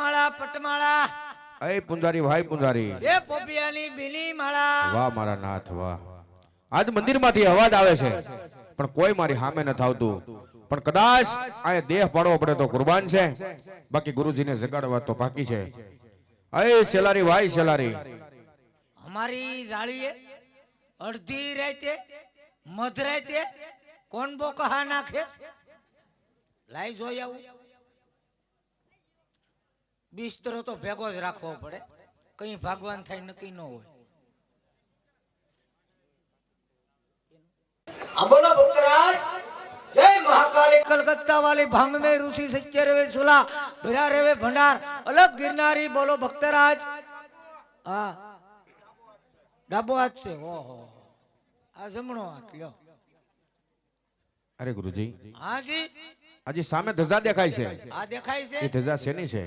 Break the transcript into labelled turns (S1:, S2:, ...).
S1: પટમાળા પટમાળા
S2: એ પુંજારી ભાઈ પુંજારી
S1: એ પોપિયાની બીની માળા
S2: વાહ મારા નાથ વાહ આજ મંદિરમાંથી અવાજ આવે છે પણ કોઈ મારી સામે નથી આવતું પણ કદાચ આ દેહ પાડવો પડે તો કુરબાન છે બાકી ગુરુજીને જગાડવા તો બાકી છે એ સેલારી ભાઈ સેલારી
S1: અમારી જાળીએ અડધી રાતે મધરાતે કોણ બોકહા નાખે લાઈ જોઈ આવું બિસ્તરો તો ભેગો જ રાખવો પડે કઈ ભાગવાન થાય નક્કી ન હોય આ બોલો ભક્તરાજ જય મહાકાળી કલકત્તા વાલી ભાંગ में ઋષિ સચ્ચે રેવે સુલા ભરા રેવે ભંડાર અલગ ગિરનારી બોલો ભક્તરાજ હા ડાબો હાથ છે ઓહો આ જમણો હાથ લ્યો
S2: અરે ગુરુજી
S1: હાજી
S2: હજી સામે ધજા દેખાય છે
S1: આ દેખાય છે
S2: એ ધજા શેની છે